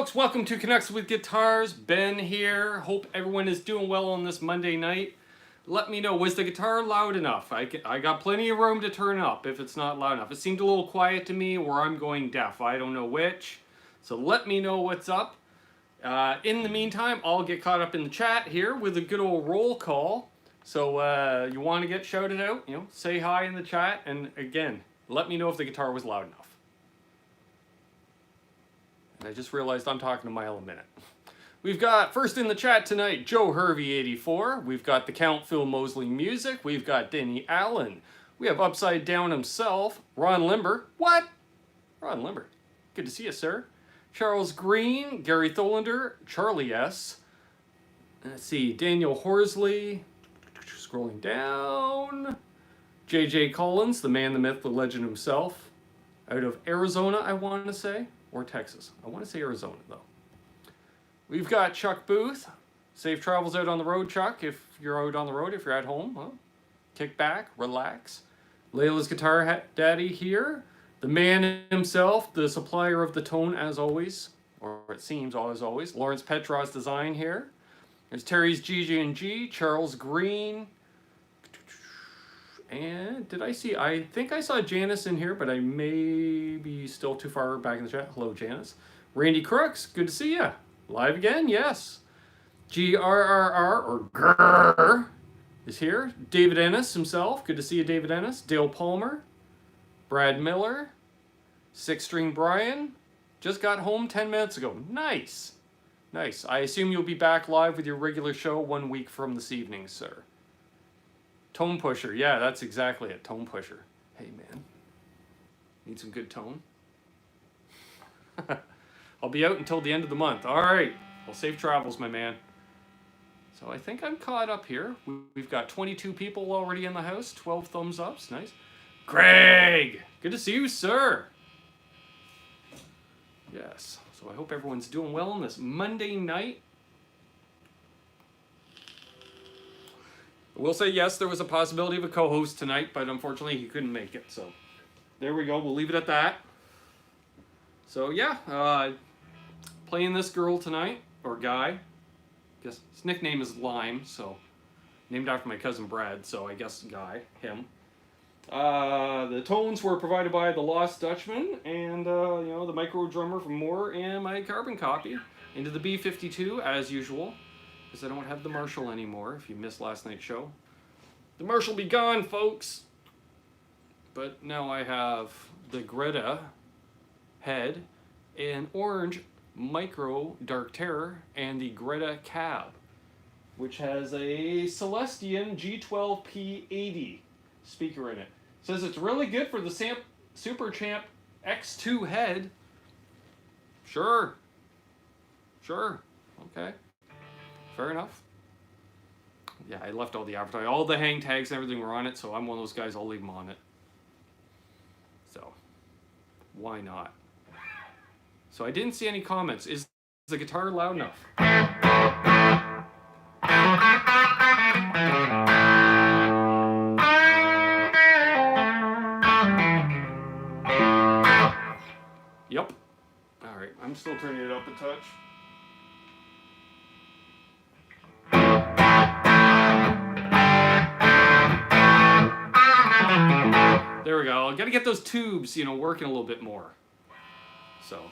folks, welcome to Canucks with Guitars. Ben here. Hope everyone is doing well on this Monday night. Let me know, was the guitar loud enough? I got plenty of room to turn up if it's not loud enough. It seemed a little quiet to me, or I'm going deaf. I don't know which. So let me know what's up. In the meantime, I'll get caught up in the chat here with a good old roll call. So you want to get shouted out, say hi in the chat. And again, let me know if the guitar was loud enough. And I just realized I'm talking a mile a minute. We've got first in the chat tonight, Joe Hervey84. We've got the Count Phil Mosley Music. We've got Denny Allen. We have Upside Down himself, Ron Limber. What? Ron Limber. Good to see you, sir. Charles Green, Gary Tholander, Charlie S. Let's see, Daniel Horsley. Scrolling down. JJ Collins, the man, the myth, the legend himself. Out of Arizona, I want to say. Or Texas. I want to say Arizona, though. We've got Chuck Booth. Safe travels out on the road, Chuck. If you're out on the road, if you're at home, well, kick back, relax. Layla's Guitar Daddy here. The man himself, the supplier of the tone, as always. Or it seems, as always. Lawrence Petross Design here. There's Terry's GG&G. Charles Green. And did I see, I think I saw Janice in here, but I may be still too far back in the chat. Hello, Janice. Randy Crooks, good to see you. Live again, yes. GRRR, or GRR, is here. David Ennis himself, good to see you, David Ennis. Dale Palmer. Brad Miller. Six String Brian. Just got home 10 minutes ago. Nice. Nice. I assume you'll be back live with your regular show 1 week from this evening, sir. Tone pusher, yeah, that's exactly it. Tone pusher. Hey, man. Need some good tone? I'll be out until the end of the month. All right. Well, safe travels, my man. So I think I'm caught up here. We've got 22 people already in the house. 12 thumbs ups. Nice. Greg! Good to see you, sir. Yes. So I hope everyone's doing well on this Monday night. We'll say yes, there was a possibility of a co-host tonight, but unfortunately he couldn't make it. So there we go. We'll leave it at that. So yeah, playing this girl tonight, or guy. I guess his nickname is Lime, so named after my cousin Brad, so I guess guy, him. The tones were provided by the Lost Dutchman, and the micro drummer from Moore, and my carbon copy into the B52 as usual. Because I don't have the Marshall anymore, if you missed last night's show. The Marshall be gone, folks! But now I have the Greta head, an orange micro Dark Terror, and the Greta cab, which has a Celestion G12P80 speaker in it. Says it's really good for the Super Champ X2 head. Sure. Sure. Okay. Fair enough. Yeah, I left all the advertising. All the hang tags and everything were on it, so I'm one of those guys, I'll leave them on it. So, why not? So I didn't see any comments. Is the guitar loud enough? Yep. Alright, I'm still turning it up a touch. There we go. Got to get those tubes, working a little bit more. So,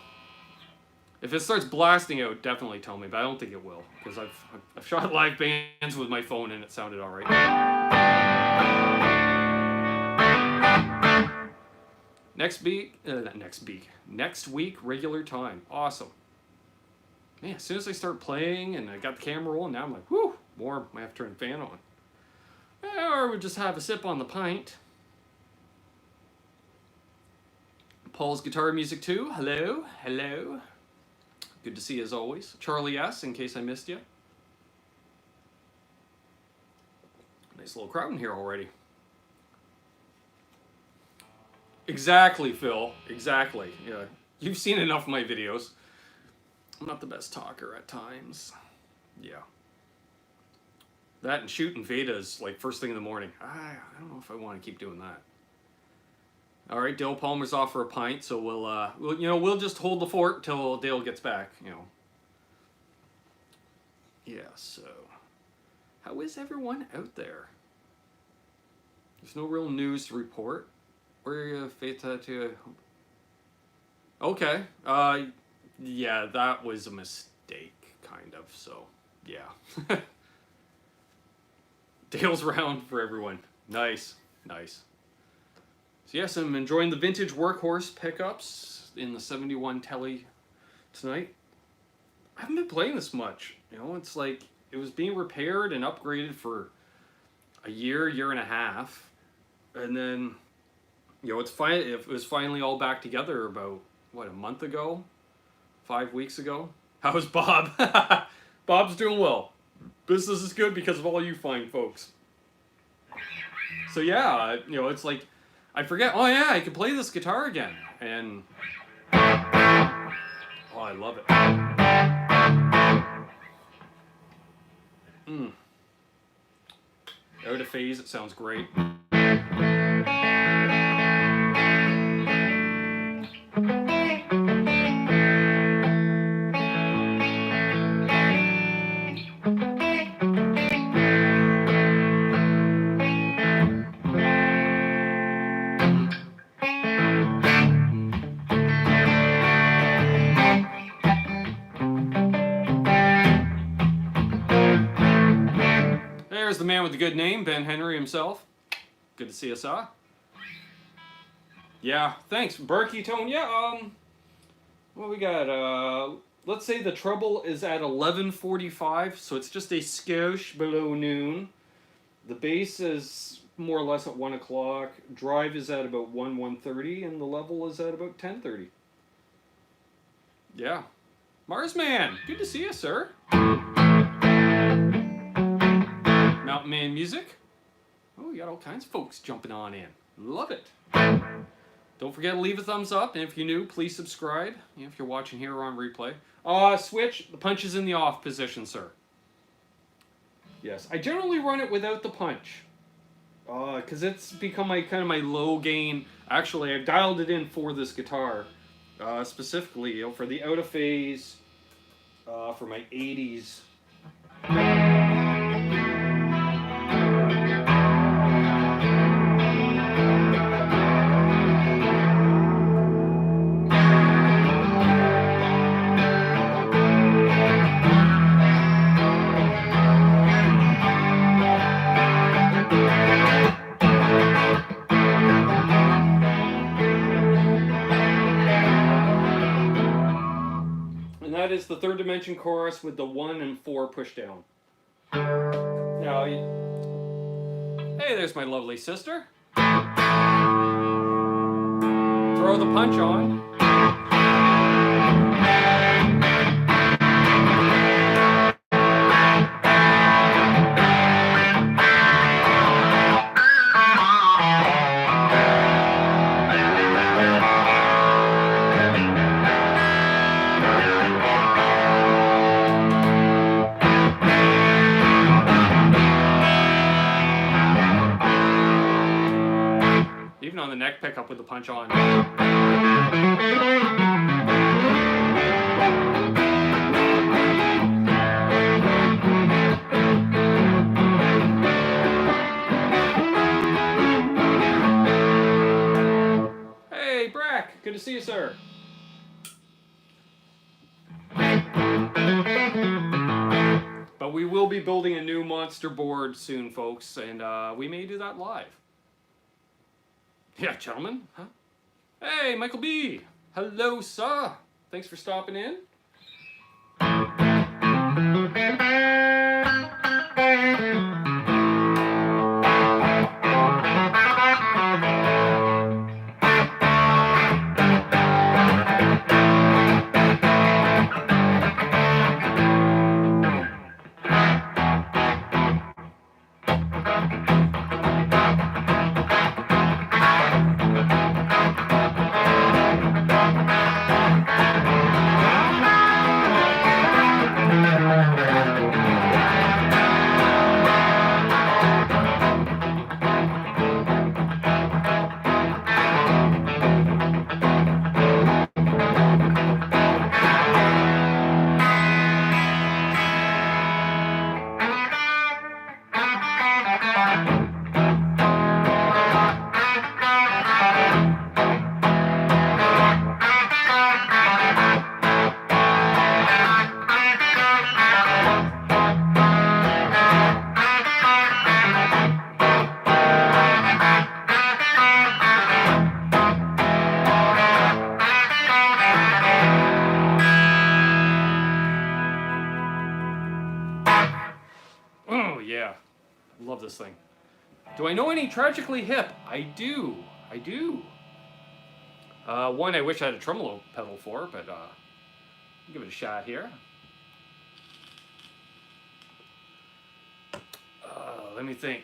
if it starts blasting out, definitely tell me, but I don't think it will, because I've shot live bands with my phone and it sounded all right. Next week, regular time. Awesome. Man, as soon as I start playing and I got the camera rolling, now I'm like, whew, warm. I have to turn the fan on. Or we just have a sip on the pint. Paul's Guitar Music too. Hello, hello. Good to see you as always. Charlie S, in case I missed you. Nice little crowd in here already. Exactly, Phil. Exactly. Yeah, you've seen enough of my videos. I'm not the best talker at times. Yeah. That and shooting Vedas like first thing in the morning. I don't know if I want to keep doing that. All right, Dale Palmer's off for a pint, so we'll just hold the fort till Dale gets back. Yeah. So, how is everyone out there? There's no real news to report. Where Feta to? Okay. Yeah, that was a mistake, kind of. So, yeah. Dale's round for everyone. Nice. So yes, I'm enjoying the vintage workhorse pickups in the 71 Telly tonight. I haven't been playing this much. It's like it was being repaired and upgraded for a year and a half, and then it was finally all back together about a month ago, 5 weeks ago. How's Bob? Bob's doing well. Business is good because of all you fine folks. So yeah, it's like I forget. Oh yeah, I can play this guitar again, and oh, I love it. Out of phase, it sounds great. There's the man with the good name, Ben Henry himself. Good to see us all. Yeah, thanks. Berkey Tone, yeah, what we got? Let's say the treble is at 11:45, so it's just a skosh below noon. The bass is more or less at 1 o'clock. Drive is at about 1:30, and the level is at about 10:30. Yeah. Marsman, good to see you, sir. Mountain Man Music. Oh, you got all kinds of folks jumping on in. Love it. Don't forget to leave a thumbs up, and if you're new, please subscribe. If you're watching here or on replay. Switch, the punch is in the off position, sir. Yes, I generally run it without the punch. Because it's become my low gain. Actually, I've dialed it in for this guitar. Specifically, for the out of phase, for my 80s. That is the third dimension chorus with the 1 and 4 push down. Now, hey, there's my lovely sister. Throw the punch on. On the neck pickup with the punch on. Hey, Brack, good to see you, sir. But we will be building a new monster board soon, folks, and we may do that live. Yeah, gentlemen. Huh? Hey, Michael B. Hello, sir. Thanks for stopping in. Love this thing. Do I know any Tragically Hip? I do. I do. One I wish I had a tremolo pedal for, but I'll give it a shot here. Let me think.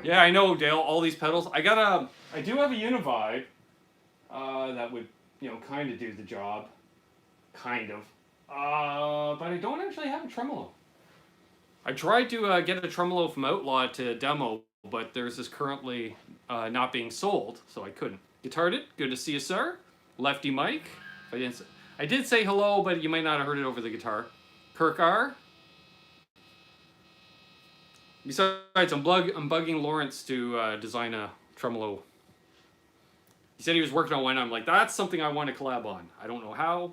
Yeah, I know, Dale, all these pedals. I do have a Univide that would, kind of do the job. Kind of. But I don't actually have a tremolo. I tried to get a tremolo from Outlaw to demo, but there's this currently not being sold, so I couldn't. Guitarded, good to see you, sir. Lefty Mike. I did say hello, but you might not have heard it over the guitar. Kirk R. Besides, I'm bugging Lawrence to design a tremolo. He said he was working on one. I'm like, that's something I want to collab on. I don't know how,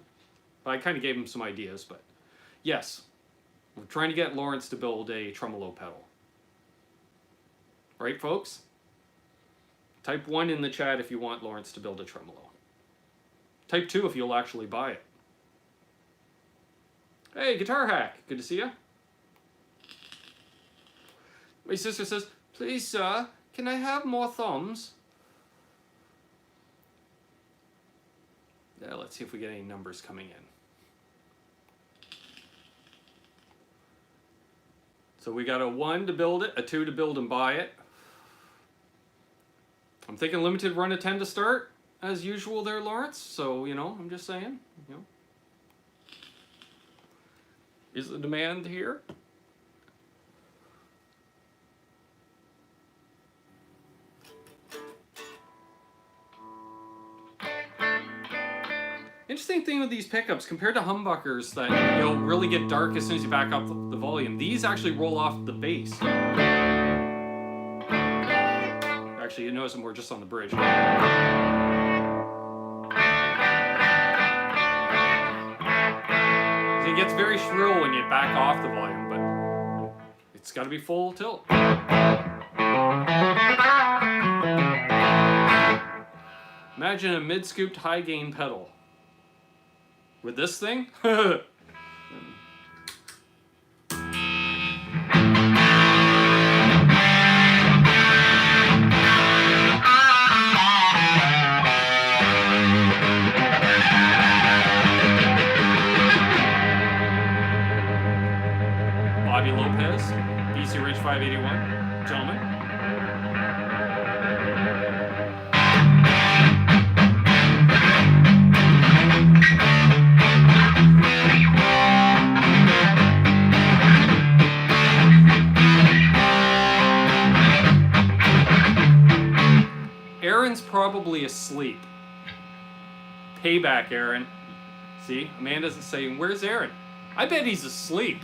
but I kind of gave him some ideas. But yes, we're trying to get Lawrence to build a tremolo pedal. Right, folks? Type 1 in the chat if you want Lawrence to build a tremolo. Type 2 if you'll actually buy it. Hey, Guitar Hack. Good to see you. My sister says, please, sir, can I have more thumbs? Yeah, let's see if we get any numbers coming in. So we got a 1 to build it, a 2 to build and buy it. I'm thinking limited run of 10 to start, as usual there, Lawrence. So, I'm just saying, Is the demand here? Interesting thing with these pickups, compared to humbuckers that really get dark as soon as you back up the volume, these actually roll off the bass. Actually, you notice them were just on the bridge. It gets very shrill when you back off the volume, but it's got to be full tilt. Imagine a mid-scooped high-gain pedal. With this thing? Bobby Lopez, BC Ridge 581, gentlemen. Aaron's probably asleep. Payback, Aaron. See, Amanda's saying, where's Aaron? I bet he's asleep.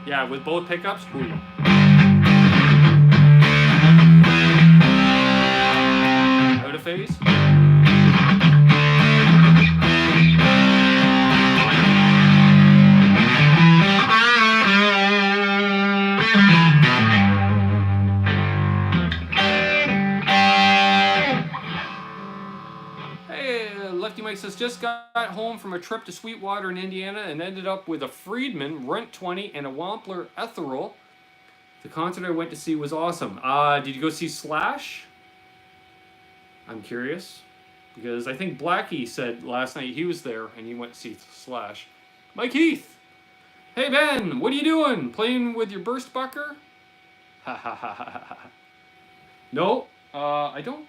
Yeah, with both pickups, ooh. Out of phase. says, just got home from a trip to Sweetwater in Indiana and ended up with a Friedman Runt 20 and a Wampler Ethereal. The concert I went to see was awesome. Did you go see Slash? I'm curious. Because I think Blackie said last night he was there and he went to see Slash. Mike Heath! Hey Ben, what are you doing? Playing with your burst bucker? Ha ha ha ha ha. No, I don't.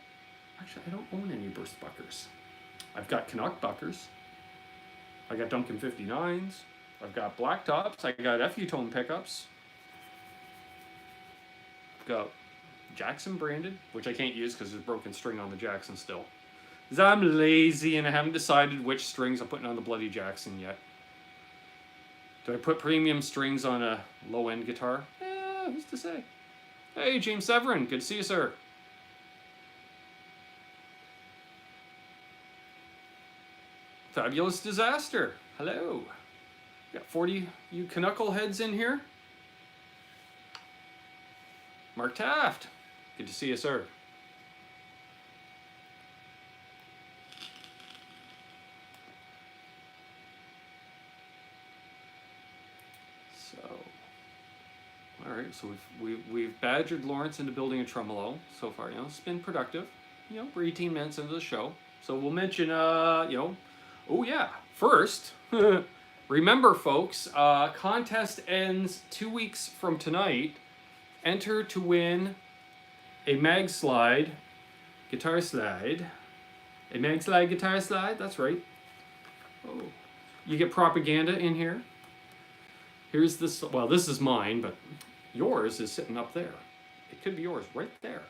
Actually, I don't own any burst buckers. I've got Canuck buckers. I got Duncan 59s. I've got black tops. I got FU tone pickups. I've got Jackson branded, which I can't use because there's broken string on the Jackson still. Because I'm lazy and I haven't decided which strings I'm putting on the bloody Jackson yet. Do I put premium strings on a low-end guitar? Who's to say? Hey, James Severin. Good to see you, sir. Fabulous Disaster. Hello. Got 40 you Canuckle heads in here. Mark Taft. Good to see you, sir. So, all right. So we've badgered Lawrence into building a tremolo so far. You know, it's been productive. You know, we're 18 minutes into the show. So we'll mention, you know. Oh yeah, first, remember folks, contest ends 2 weeks from tonight. Enter to win a mag slide, guitar slide. A mag slide, guitar slide, that's right. Oh, you get propaganda in here. Here's this, well this is mine, but yours is sitting up there. It could be yours right there.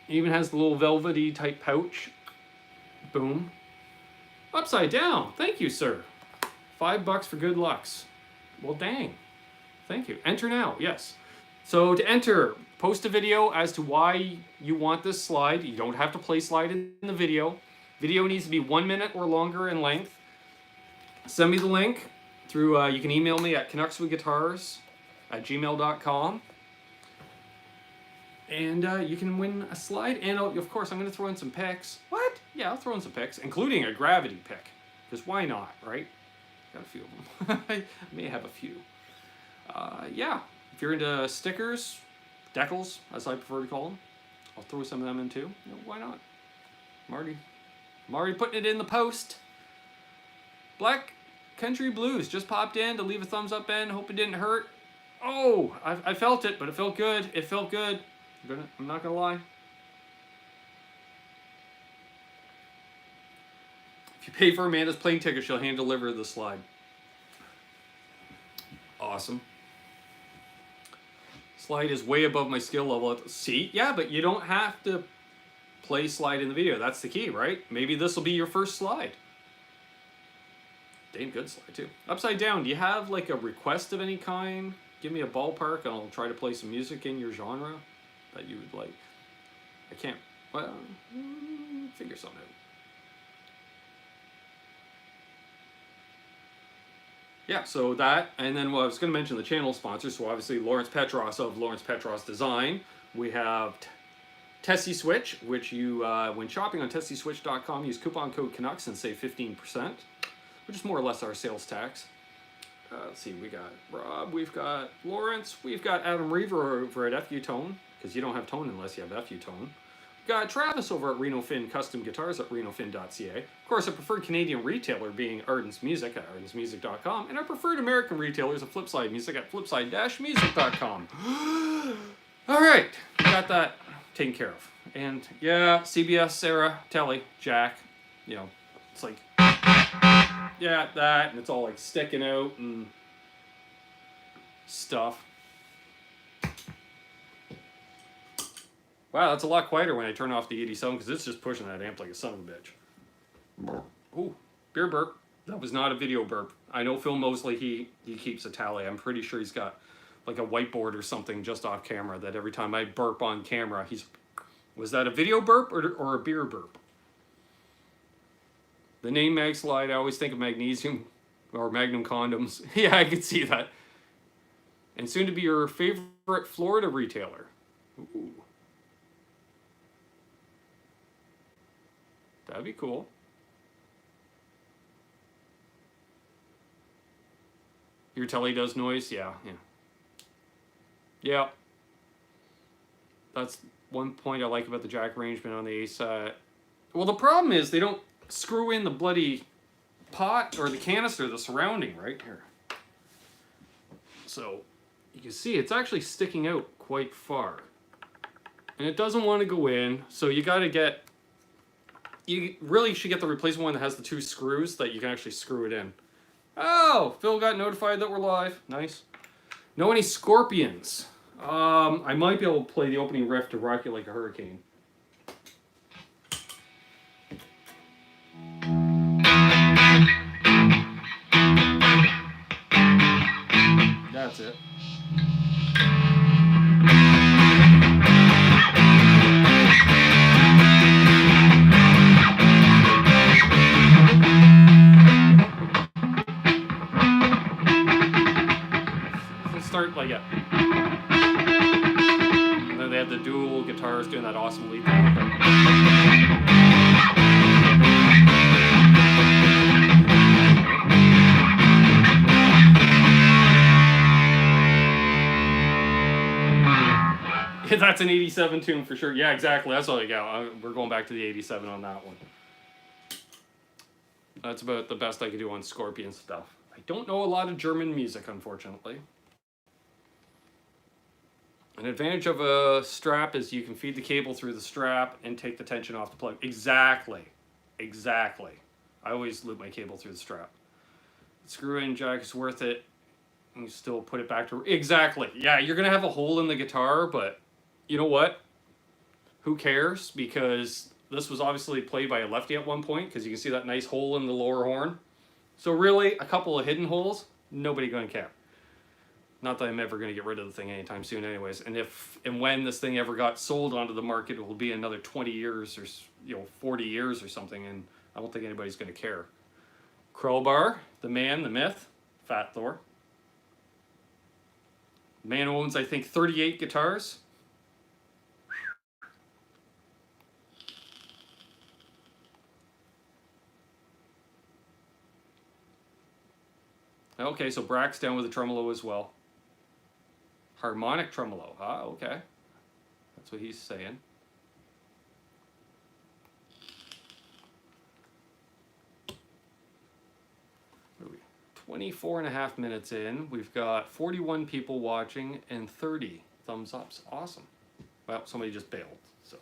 It even has the little velvety type pouch. Boom. Upside down. Thank you, sir. $5 for good lucks. Well, dang. Thank you. Enter now. Yes. So to enter, post a video as to why you want this slide. You don't have to play slide in the video. Video needs to be 1 minute or longer in length. Send me the link through, you can email me at canuckswithguitars@gmail.com. And you can win a slide. And of course, I'm going to throw in some picks. What? Yeah, I'll throw in some picks, including a gravity pick. Because why not, right? Got a few of them. I may have a few. Yeah, if you're into stickers, decals, as I prefer to call them, I'll throw some of them in too. You know, why not? I'm already putting it in the post. Black Country Blues just popped in to leave a thumbs up, Ben. Hope it didn't hurt. Oh, I felt it, but it felt good. It felt good. I'm not gonna lie. If you pay for Amanda's plane ticket, she'll hand deliver the slide. Awesome. Slide is way above my skill level. See? Yeah, but you don't have to play slide in the video. That's the key, right? Maybe this will be your first slide. Damn good slide, too. Upside down, do you have like a request of any kind? Give me a ballpark and I'll try to play some music in your genre that you would like. I can't, well, figure something out. Yeah, so that, and then well, I was going to mention the channel sponsors. So obviously Lawrence Petross of Lawrence Petross Design. We have Tesi Switch, which you, when shopping on tesiswitch.com, use coupon code Canucks and save 15%, which is more or less our sales tax. Let's see, we got Rob, we've got Lawrence, we've got Adam Reaver over at FU Tone, because you don't have tone unless you have FU Tone. We've got Travis over at Reno Fin Custom Guitars at renofin.ca. Of course, our preferred Canadian retailer being Ardens Music at ardensmusic.com, and our preferred American retailers of Flipside Music at flipside-music.com. All right, we got that taken care of. And yeah, CBS, Sarah, Telly, Jack, you know, it's like, yeah, that, and it's all like sticking out and stuff. Wow, that's a lot quieter when I turn off the 87 because it's just pushing that amp like a son of a bitch. Ooh, beer burp. That was not a video burp. I know Phil Mosley, he keeps a tally. I'm pretty sure he's got like a whiteboard or something just off camera that every time I burp on camera, he's... Was that a video burp or a beer burp? The name Mag Slide, I always think of magnesium or Magnum condoms. Yeah, I can see that. And soon to be your favorite Florida retailer. Ooh. That'd be cool. Your telly does noise? Yeah, yeah. Yeah. That's one point I like about the jack arrangement on the Ace. Well, the problem is they don't screw in the bloody pot or the canister, the surrounding, right here. So you can see it's actually sticking out quite far. And it doesn't want to go in, so you got to get... You really should get the replacement one that has the 2 screws that you can actually screw it in. Oh, Phil got notified that we're live. Nice. Know any Scorpions? I might be able to play the opening riff to Rock You Like a Hurricane. That's it. Let's start like that. And then they have the dual guitars doing that awesome lead thing. That's an 87 tune for sure. Yeah, exactly. That's all I got. We're going back to the 87 on that one. That's about the best I could do on Scorpion stuff. I don't know a lot of German music, unfortunately. An advantage of a strap is you can feed the cable through the strap and take the tension off the plug. Exactly. Exactly. I always loop my cable through the strap. The screw-in jack is worth it. You still put it back to... Exactly. Yeah, you're going to have a hole in the guitar, but... You know what? Who cares? Because this was obviously played by a lefty at one point, because you can see that nice hole in the lower horn. So really, a couple of hidden holes, nobody going to care. Not that I'm ever going to get rid of the thing anytime soon anyways. And if and when this thing ever got sold onto the market, it will be another 20 years or 40 years or something, and I don't think anybody's going to care. Crowbar, the man, the myth, Fat Thor. Man owns, I think, 38 guitars. Okay, so Brack's down with a tremolo as well. Harmonic tremolo. Ah, okay. That's what he's saying. What are we? 24.5 minutes in. We've got 41 people watching and 30 thumbs ups. Awesome. Well, somebody just bailed, so.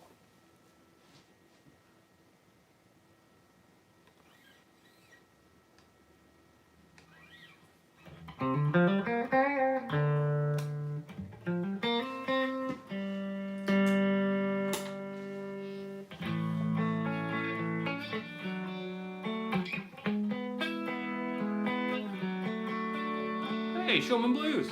Hey, Showman Blues.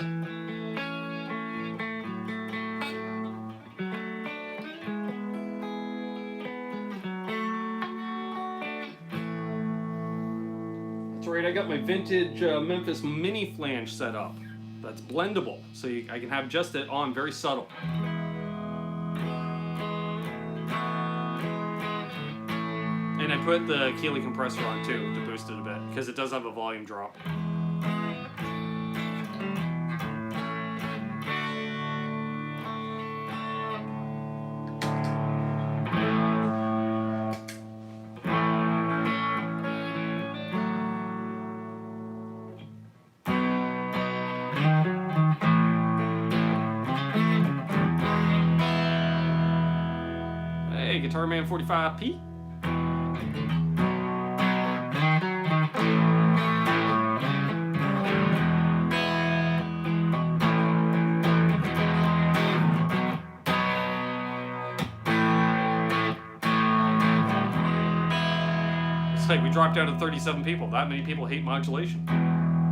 That's right, I got my vintage Memphis mini flange set up. That's blendable, so I can have just it on very subtle. And I put the Keeley compressor on too to boost it a bit, because it does have a volume drop. Guitar Man 45P. It's like we dropped out of 37 people. That many people hate modulation.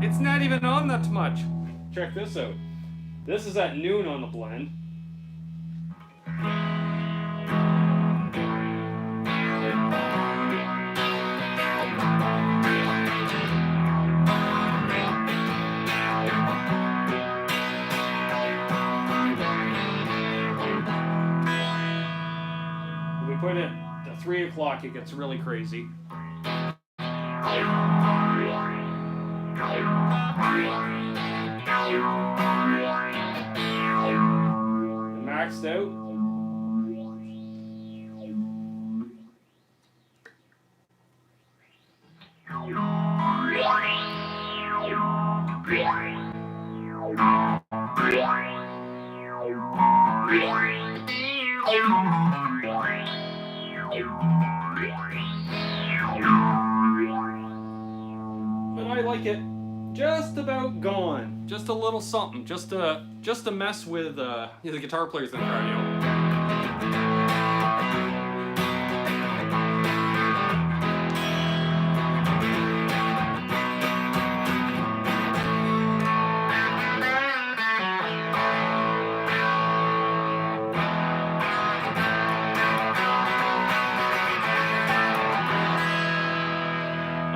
It's not even on that much. Check this out. This is at noon on the blend. Put it at 3 o'clock, it gets really crazy. Maxed out. But I like it just about gone. Just a little something, just to mess with the guitar players in the crowd, you know.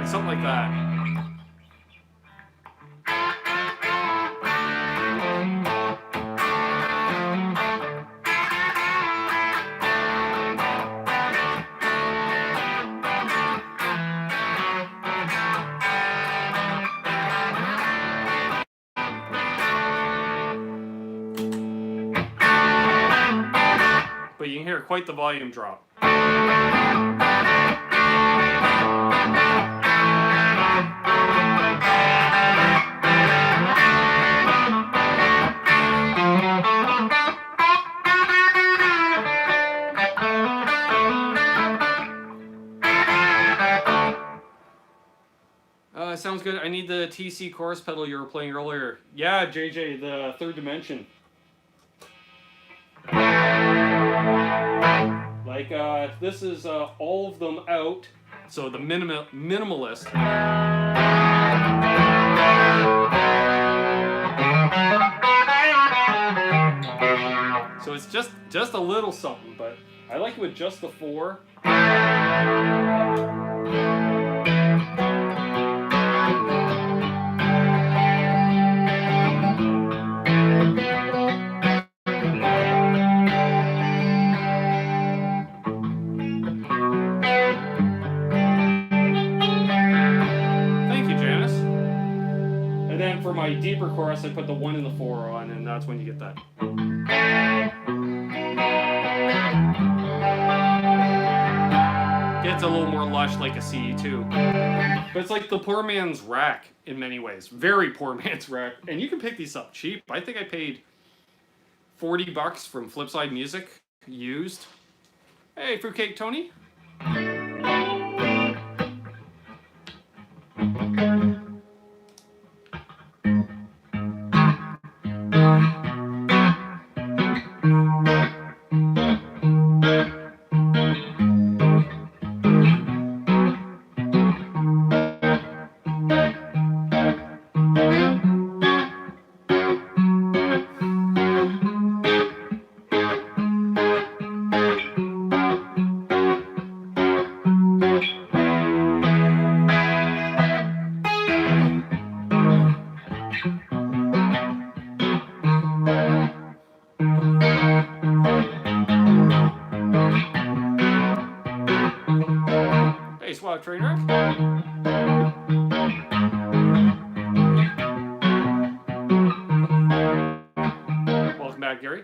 Something like that. But you can hear quite the volume drop. Sounds good. I need the TC chorus pedal you were playing earlier. Yeah, JJ, the third dimension. Like, this is all of them out. So the minimalist. So it's just a little something, but I like it with just the 4. For my deeper chorus, I put the 1 and the 4 on, and that's when you get that. Gets a little more lush like a C too. But it's like the poor man's rack in many ways. Very poor man's rack. And you can pick these up cheap. I think I paid $40 from Flipside Music, used. Hey, Fruitcake Tony. Train wreck. Welcome back, Gary.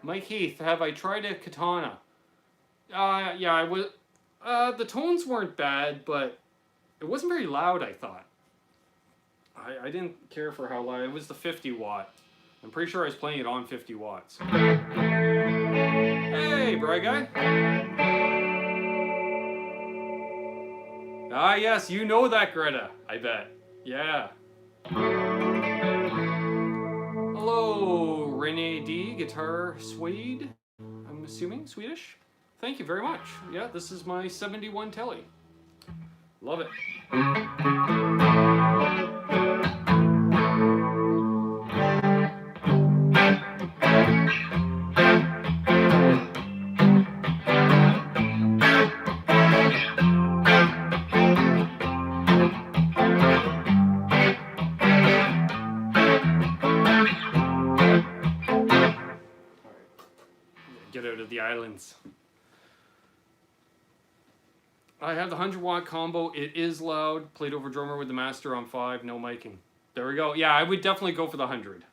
Mike Heath, have I tried a Katana? Yeah, I was. The tones weren't bad, but it wasn't very loud, I thought. I didn't care for how loud. It was the 50 watt. I'm pretty sure I was playing it on 50 watts. Hey, Bry Guy. Ah, yes, you know that, Greta, I bet. Yeah. Hello, Rene D, Guitar Suede. I'm assuming Swedish. Thank you very much. Yeah, this is my 71 Telly. Love it. out of the islands. I have the 100-watt combo. It is loud. Played over drummer with the master on 5. No miking. There we go. Yeah, I would definitely go for the 100.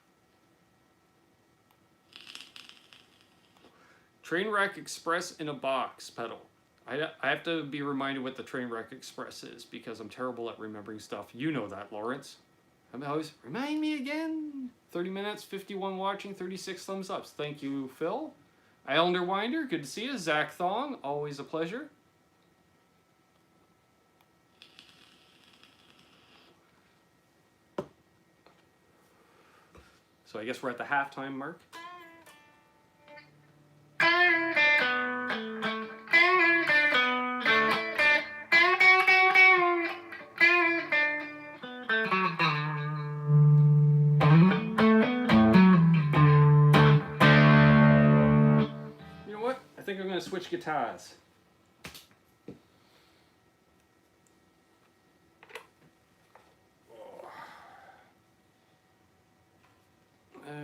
Trainwreck Express in a box pedal. I have to be reminded what the Trainwreck Express is because I'm terrible at remembering stuff. You know that, Lawrence. I'm always, remind me again. 30 minutes, 51 watching, 36 thumbs ups. Thank you, Phil. Islander Winder, good to see you. Zach Thong, always a pleasure. So I guess we're at the halftime mark. You know what? I think I'm going to switch guitars.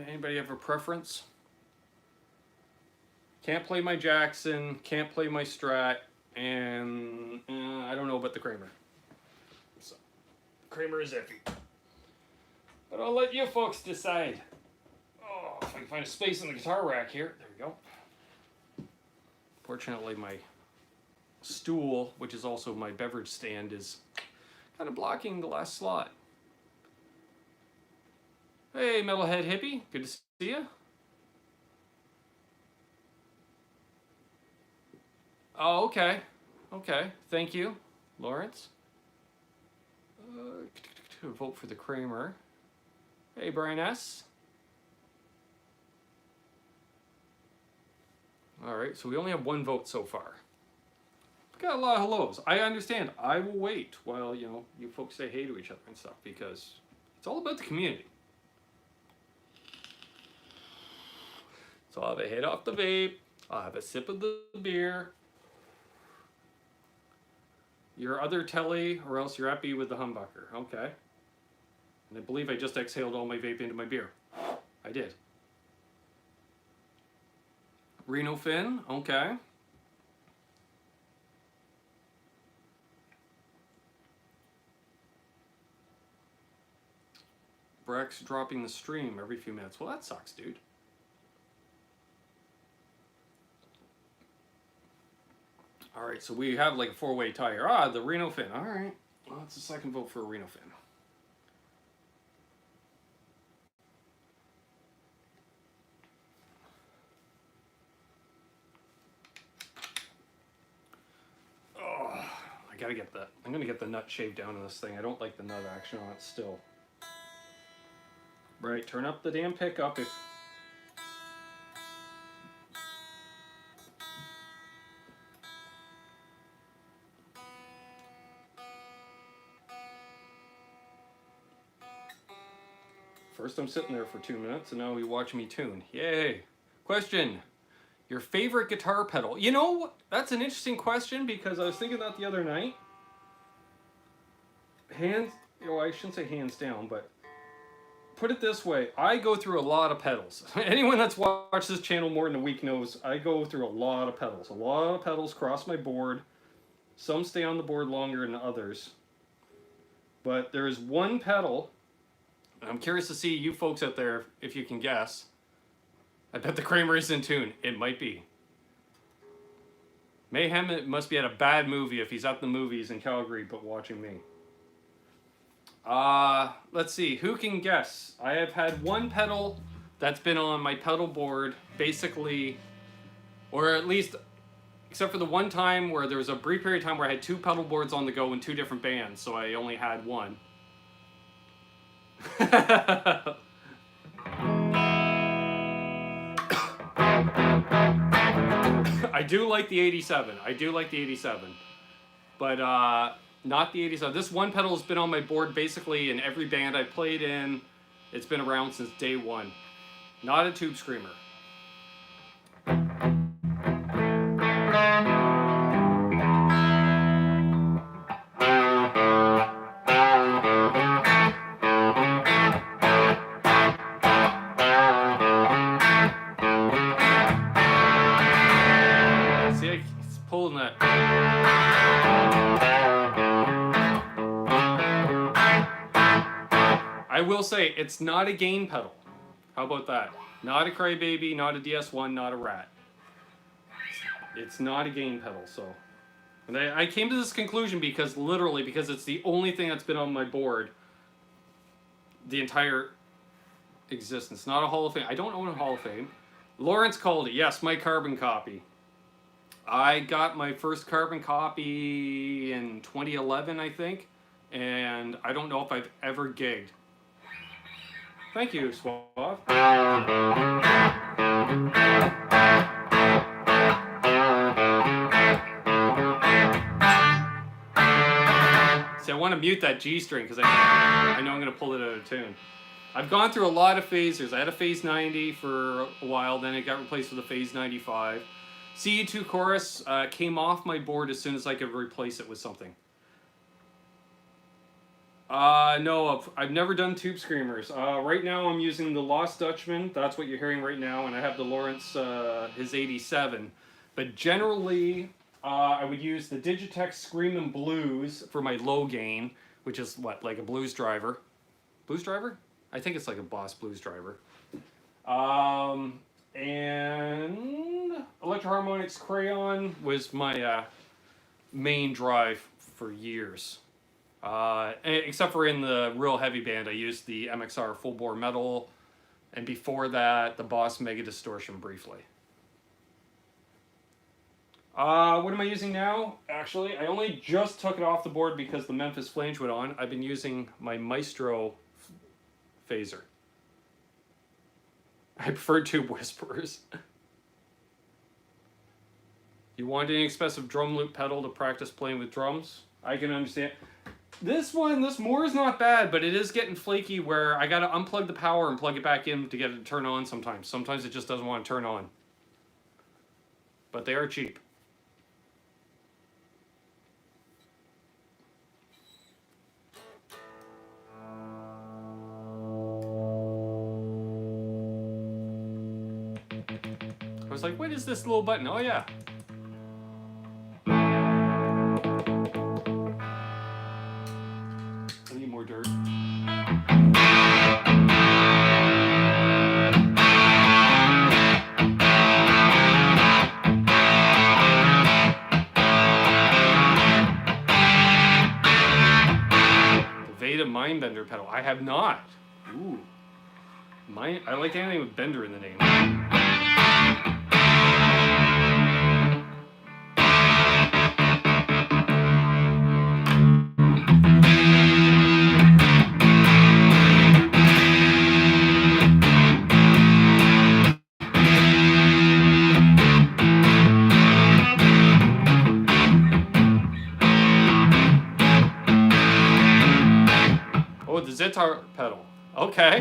Anybody have a preference? Can't play my Jackson, can't play my Strat, and I don't know about the Kramer. So, Kramer is iffy. But I'll let you folks decide. Oh, if I can find a space in the guitar rack here. There we go. Fortunately, my stool, which is also my beverage stand, is kind of blocking the last slot. Hey, Metalhead Hippie, good to see you. Oh, okay. Okay, thank you, Lawrence. Vote for the Kramer. Hey, Brian S. All right, so we only have one vote so far. Got a lot of hellos. I understand. I will wait while, you know, you folks say hey to each other and stuff because it's all about the community. So I'll have a hit off the vape. I'll have a sip of the beer. Your other telly, or else you're happy with the humbucker. Okay. And I believe I just exhaled all my vape into my beer. I did. Reno Fin. Okay. Brex dropping the stream every few minutes. Well, that sucks, dude. All right, so we have like a four-way tie here. Ah, the Reno Fin. All right. Well, that's the second vote for a Reno Fin. Oh, I gotta get that. I'm gonna get the nut shaved down on this thing. I don't like the nut action on it still. Right, turn up the damn pickup if... First I'm sitting there for 2 minutes and now you watch me tune. Yay. Question. Your favorite guitar pedal? You know, that's an interesting question because I was thinking that the other night. Hands, you know, I shouldn't say hands down, but put it this way. I go through a lot of pedals. Anyone that's watched this channel more than a week knows I go through a lot of pedals. A lot of pedals cross my board. Some stay on the board longer than others. But there is one pedal. I'm curious to see you folks out there if you can guess. I bet the Kramer is in tune. It might be. Mayhem, it must be at a bad movie if he's at the movies in Calgary but watching me. Let's see. Who can guess? I have had one pedal that's been on my pedal board basically, or at least, except for the one time where there was a brief period of time where I had two pedal boards on the go in two different bands, so I only had one. I do like the 87. I do like the 87. But not the 87. This one pedal has been on my board basically in every band I've played in. It's been around since day one. Not a Tube Screamer. I will say, it's not a gain pedal. How about that? Not a crybaby, not a DS1, not a rat. It's not a gain pedal, so. And I came to this conclusion because, literally, because it's the only thing that's been on my board the entire existence. Not a Hall of Fame. I don't own a Hall of Fame. Lawrence called it. Yes, my carbon copy. I got my first carbon copy in 2011, I think. And I don't know if I've ever gigged. Thank you, Suave. See, I want to mute that G string because I know I'm going to pull it out of tune. I've gone through a lot of phasers. I had a Phase 90 for a while, then it got replaced with a Phase 95. CE2 Chorus came off my board as soon as I could replace it with something. No, I've never done tube screamers. Right now I'm using the Lost Dutchman. That's what you're hearing right now, and I have the Lawrence, his 87. But generally, I would use the Digitech Screamin' Blues for my low gain, which is what, like a blues driver? Blues driver? I think it's like a Boss blues driver. And Electro Harmonix Crayon was my main drive for years. Except for in the real heavy band, I used the MXR full bore metal, and before that, the Boss Mega Distortion briefly. What am I using now? Actually, I only just took it off the board because the Memphis Flange went on. I've been using my Maestro phaser. I prefer Tube Whisperers. You want an inexpensive drum loop pedal to practice playing with drums? I can understand. This Moore is not bad, but it is getting flaky where I gotta unplug the power and plug it back in to get it to turn on sometimes. Sometimes it just doesn't want to turn on. But they are cheap. I was like, what is this little button? Oh yeah. More dirt. The Veda Mindbender pedal. I have not. Ooh. I like anything with Bender in the name. Zitar pedal. Okay.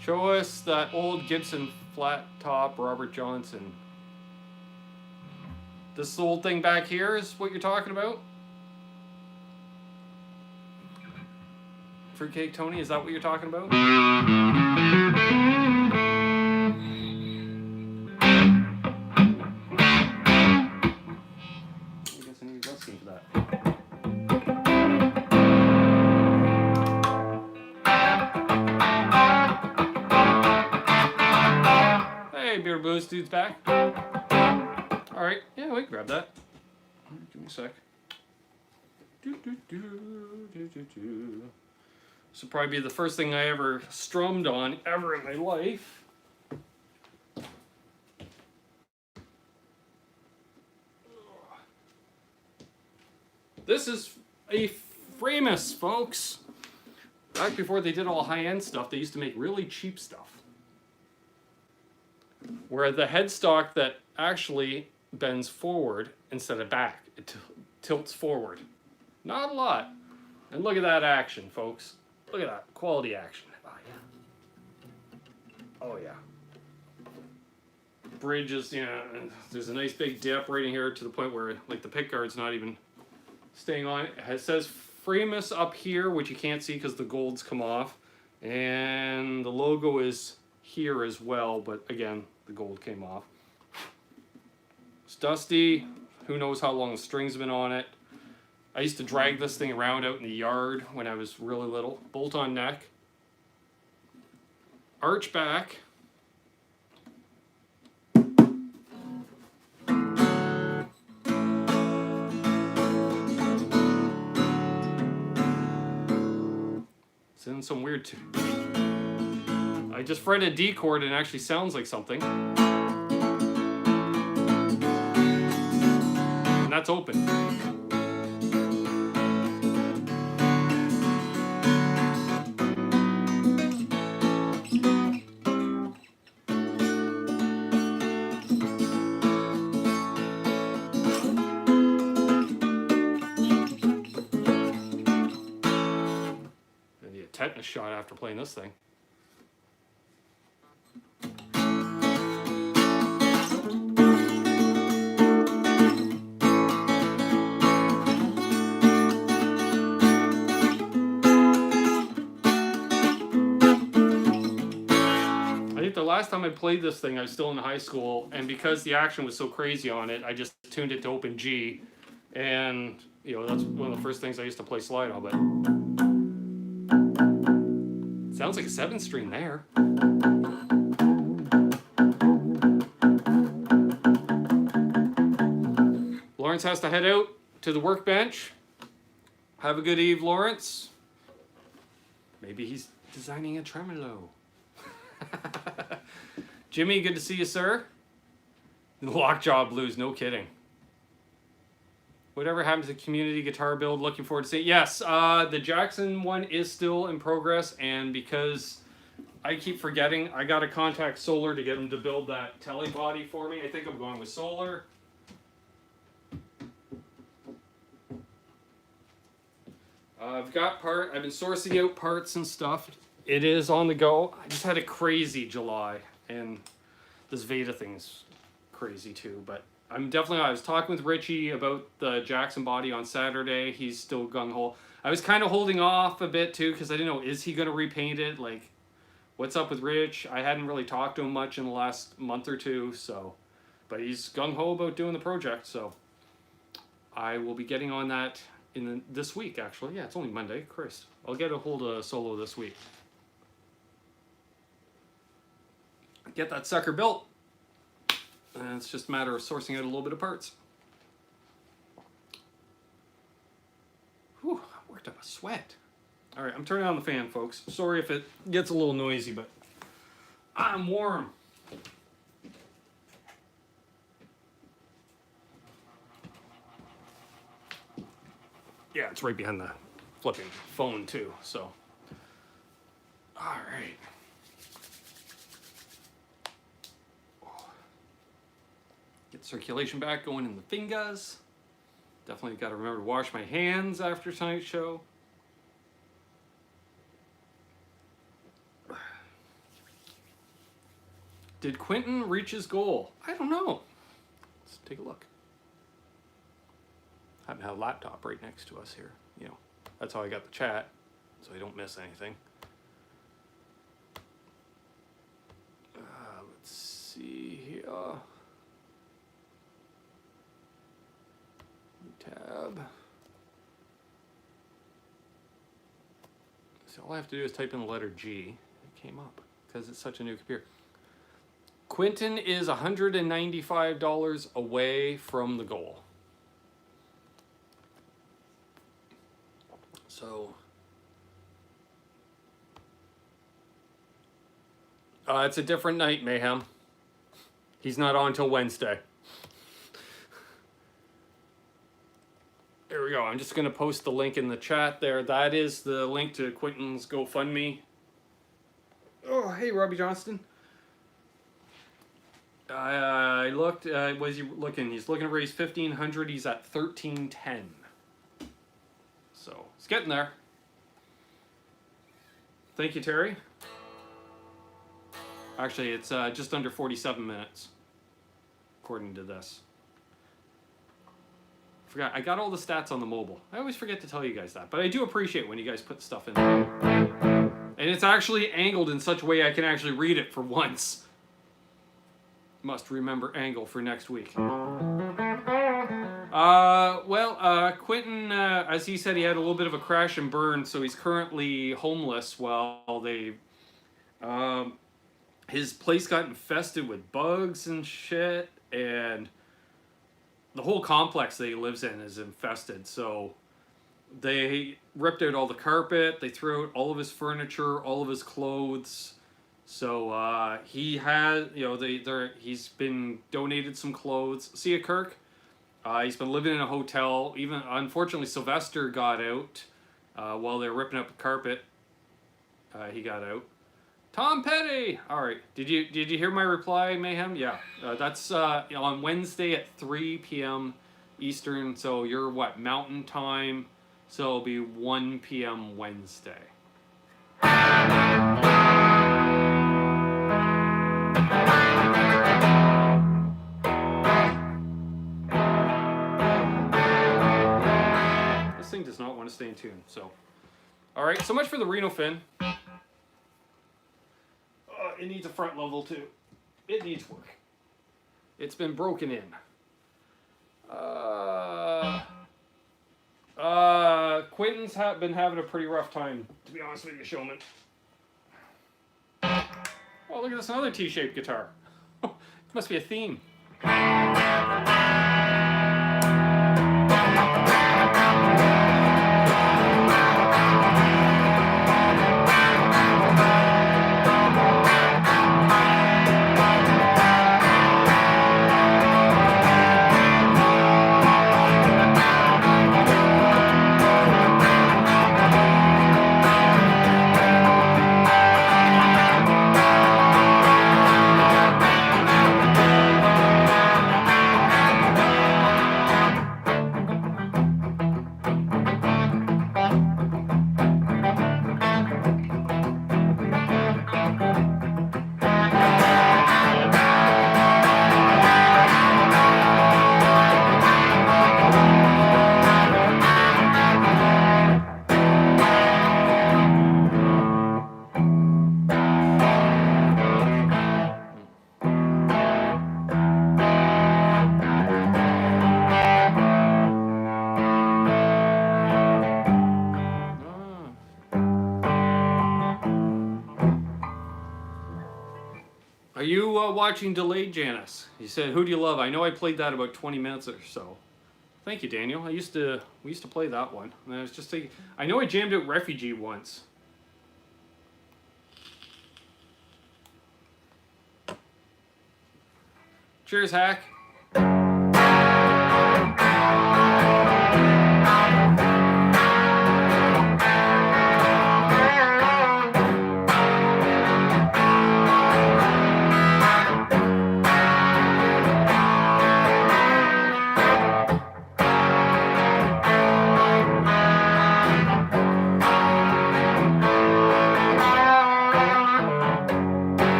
Show us that old Gibson flat top Robert Johnson. This old thing back here is what you're talking about? Fruitcake Tony, is that what you're talking about? I guess I need a dusting for that. Hey, Beer Blues dude's back. Alright, yeah, we can grab that. Give me a sec. This will probably be the first thing I ever strummed on ever in my life. This is a Framus, folks. Back before they did all high-end stuff, they used to make really cheap stuff. Where the headstock that actually bends forward instead of back. It tilts forward. Not a lot. And look at that action, folks. Look at that. Quality action. Oh, yeah. Oh, yeah. bridge is, you know, there's a nice big dip right in here to the point where like the pick guard's not even staying on. It says Framus up here, which you can't see because the gold's come off. And the logo is here as well, but again, the gold came off. It's dusty. Who knows how long the strings have been on it. I used to drag this thing around out in the yard when I was really little. Bolt on neck. Arch back. It's in some weird tune. I just fretted a D chord and it actually sounds like something. And that's open. Tetanus shot after playing this thing. I think the last time I played this thing, I was still in high school, and because the action was so crazy on it, I just tuned it to open G, and you know that's one of the first things I used to play slide on. But sounds like a 7-string there. Lawrence has to head out to the workbench. Have a good eve, Lawrence. Maybe he's designing a tremolo. Jimmy, good to see you, sir. The Lockjaw Blues, no kidding. Whatever happened to the community guitar build? Looking forward to seeing. Yes, the Jackson one is still in progress, and because I keep forgetting, I got to contact Solar to get them to build that telly body for me. I think I'm going with Solar. I've been sourcing out parts and stuff. It is on the go. I just had a crazy July, and this Veda thing's crazy too, but I was talking with Richie about the Jackson body on Saturday. He's still gung-ho. I was kind of holding off a bit too because I didn't know, is he going to repaint it? Like, what's up with Rich? I hadn't really talked to him much in the last month or two, so. But he's gung-ho about doing the project, so. I will be getting on that this week, actually. Yeah, it's only Monday. Christ. I'll get a hold of Solo this week. Get that sucker built. And it's just a matter of sourcing out a little bit of parts. Whew, I worked up a sweat. All right, I'm turning on the fan, folks. Sorry if it gets a little noisy, but I'm warm. Yeah, it's right behind the flipping phone too, so. All right. Get circulation back going in the fingers. Definitely got to remember to wash my hands after tonight's show. Did Quentin reach his goal? I don't know. Let's take a look. I happen to have a laptop right next to us here. You know, that's how I got the chat, so I don't miss anything. Let's see here. Tab. So all I have to do is type in the letter G. It came up because it's such a new computer. Quentin is $195 away from the goal. So it's a different night, Mayhem. He's not on till Wednesday. There we go. I'm just going to post the link in the chat there. That is the link to Quentin's GoFundMe. Oh, hey, Robbie Johnston. I looked. What is he looking? He's looking to raise $1,500. He's at $1,310. So it's getting there. Thank you, Terry. Actually, it's just under 47 minutes. according to this. Forgot, I got all the stats on the mobile. I always forget to tell you guys that, but I do appreciate when you guys put stuff in there. And it's actually angled in such a way I can actually read it for once. Must remember angle for next week. Quentin, as he said, he had a little bit of a crash and burn, so he's currently homeless while they... his place got infested with bugs and shit, and the whole complex that he lives in is infested, so they ripped out all the carpet, they threw out all of his furniture, all of his clothes. So he had, you know, he's been donated some clothes. See ya, Kirk? He's been living in a hotel. Even, unfortunately, Sylvester got out while they were ripping up the carpet. He got out. Tom Petty! All right. Did you hear my reply, Mayhem? Yeah. That's on Wednesday at 3 p.m. Eastern. So you're what, Mountain Time? So it'll be 1 p.m. Wednesday. This thing does not want to stay in tune. So, all right. So much for the Reno Fin. It needs a front level too. It needs work. It's been broken in. Quentin's been having a pretty rough time, to be honest with you, Showman. Oh, look at this, another T-shaped guitar. It must be a theme. Are you watching Delayed, Janice? He said, "Who do you love?" I know I played that about 20 minutes or so. Thank you, Daniel. We used to play that one. And I was just thinking, I know I jammed out Refugee once. Cheers, Hack.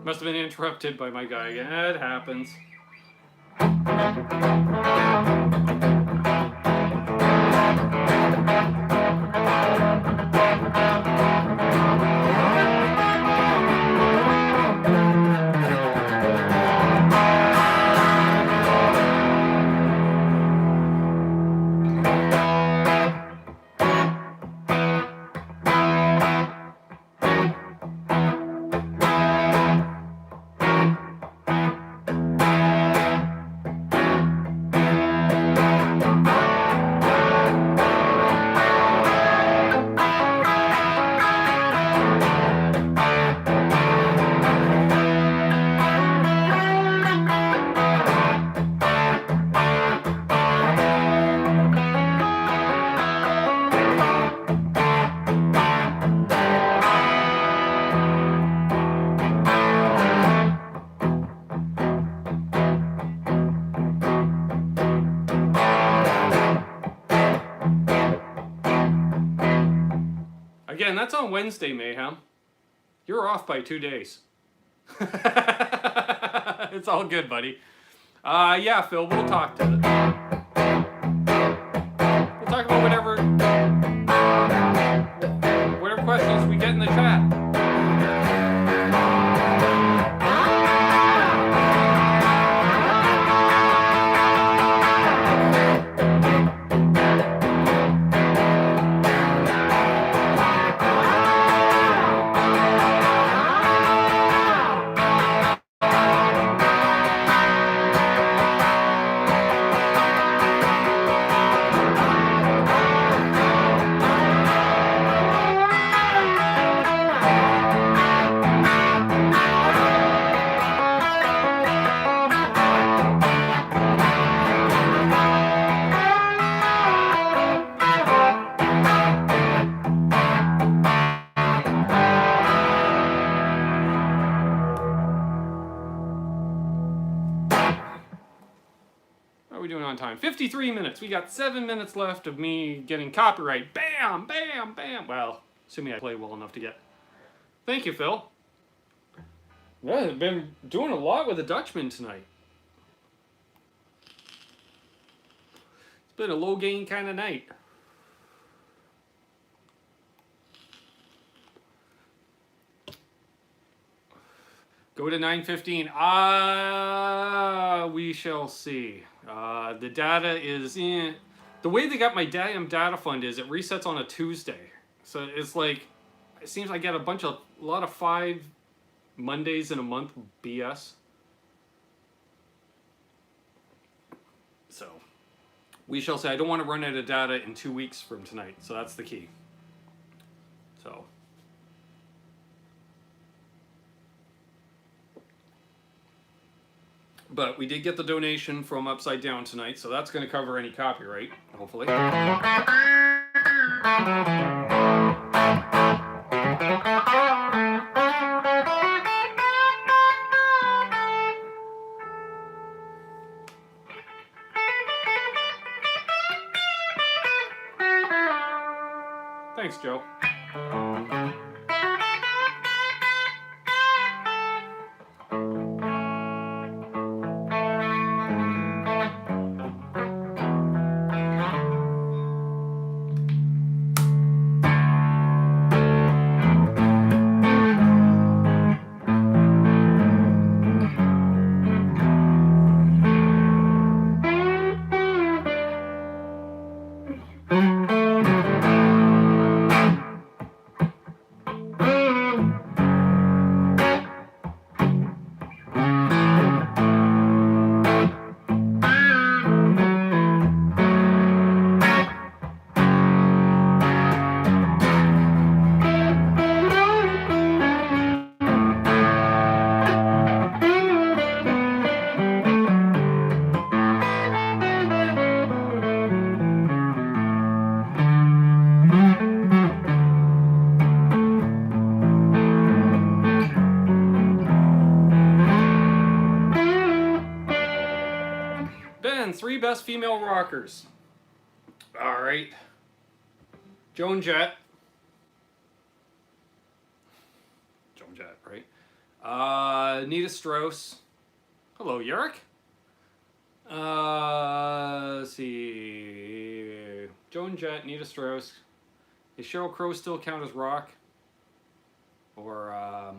Must have been interrupted by my guy again. It happens. that's on Wednesday, Mayhem. You're off by 2 days. It's all good, buddy. Yeah, Phil, we'll talk to it. We'll talk about whatever questions we get in the chat. On time. 53 minutes. We got 7 minutes left of me getting copyright. Bam, bam, bam. Well, assuming I play well enough to get. Thank you, Phil. Yeah, I've been doing a lot with the Dutchman tonight. It's been a low gain kind of night. Go to 9:15. We shall see. The data is in. The way they got my damn data fund is it resets on a Tuesday. So it's like, it seems I get a lot of 5 Mondays in a month BS. So we shall see. I don't want to run out of data in 2 weeks from tonight. So that's the key. So. But we did get the donation from Upside Down tonight, so that's going to cover any copyright, hopefully. Thanks, Joe. Best female rockers. All right. Joan Jett. Joan Jett, right? Nita Strauss. Hello, Yerk. Let's see. Joan Jett, Nita Strauss. Is Sheryl Crow still count as rock? Or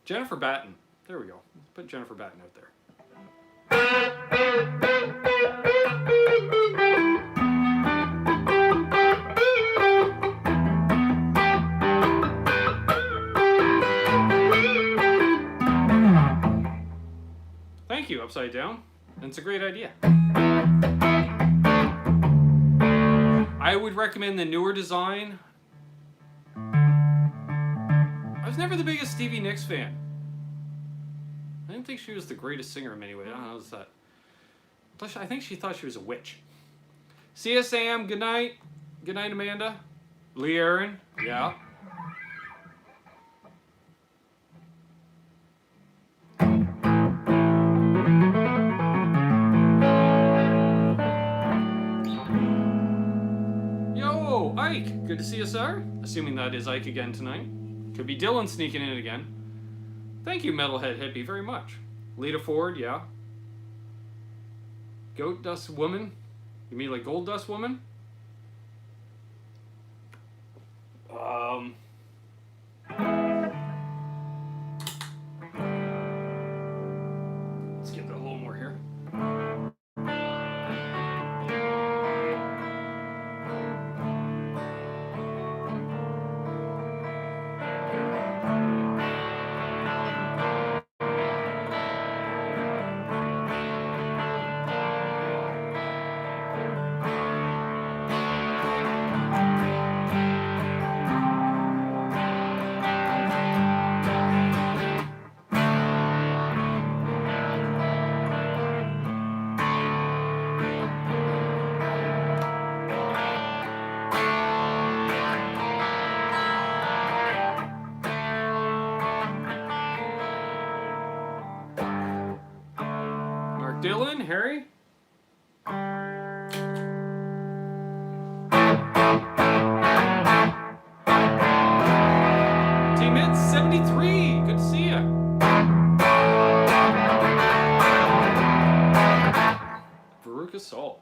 Jennifer Batten. There we go. Let's put Jennifer Batten out there. Thank you, Upside Down. It's a great idea. I would recommend the newer design. I was never the biggest Stevie Nicks fan. I didn't think she was the greatest singer in many ways. I don't know, what's that? Plus, I think she thought she was a witch. See you, Sam. Good night. Good night, Amanda. Lee Aaron. Yeah. Yo, Ike. Good to CSR. Assuming that is Ike again tonight. Could be Dylan sneaking in again. Thank you, Metalhead Hippie, very much. Lita Ford, yeah. Goat Dust Woman? You mean like Gold Dust Woman? Let's get a little more here. Dylan, Harry? Team Hits 73, good to see ya. Veruca Salt.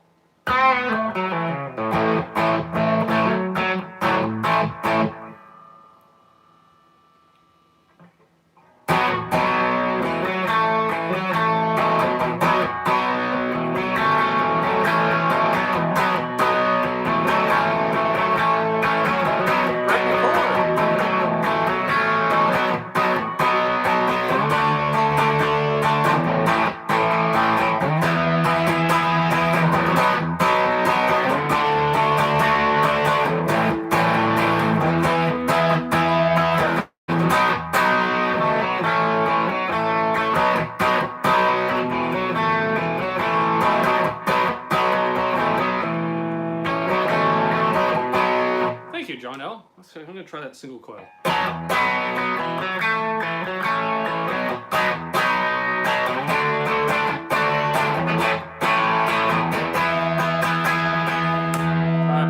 I'm going to try that single coil. I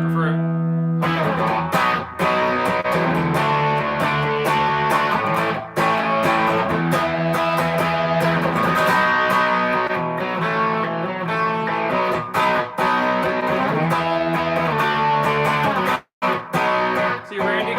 prefer it. See you, Randy.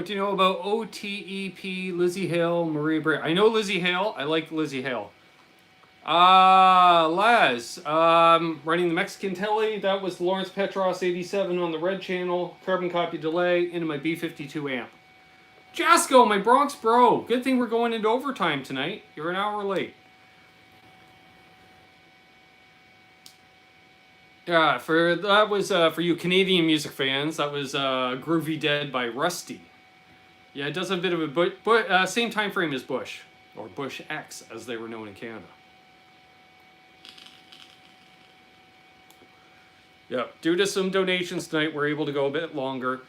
What do you know about OTEP, Lizzie Hale, Marie Bray? I know Lizzie Hale. I like Lizzie Hale. Laz, running the Mexican telly. That was Lawrence Petross 87 on the red channel. Carbon copy delay into my B52 amp. Jasco, my Bronx bro. Good thing we're going into overtime tonight. You're an hour late. Yeah, that was for you Canadian music fans. That was Groovy Dead by Rusty. Yeah, it does have a bit of a same time frame as Bush, or Bush X as they were known in Canada. Yeah, due to some donations tonight, we're able to go a bit longer.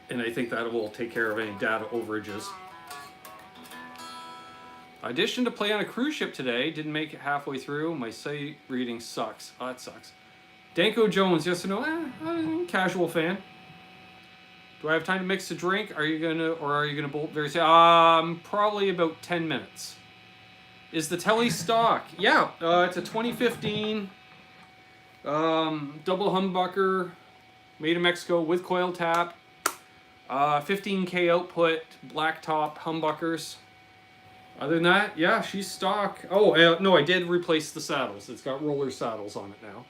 And I think that will take care of any data overages. Auditioned to play on a cruise ship today. Didn't make it halfway through. My sight reading sucks. Oh, that sucks. Danko Jones, yes or no? Casual fan. Do I have time to mix a drink? Are you gonna bolt very soon? Probably about 10 minutes. Is the telly stock? Yeah, it's a 2015 double humbucker, made in Mexico with coil tap, 15K output, black top humbuckers. Other than that, yeah, she's stock. Oh, no, I did replace the saddles. It's got roller saddles on it now.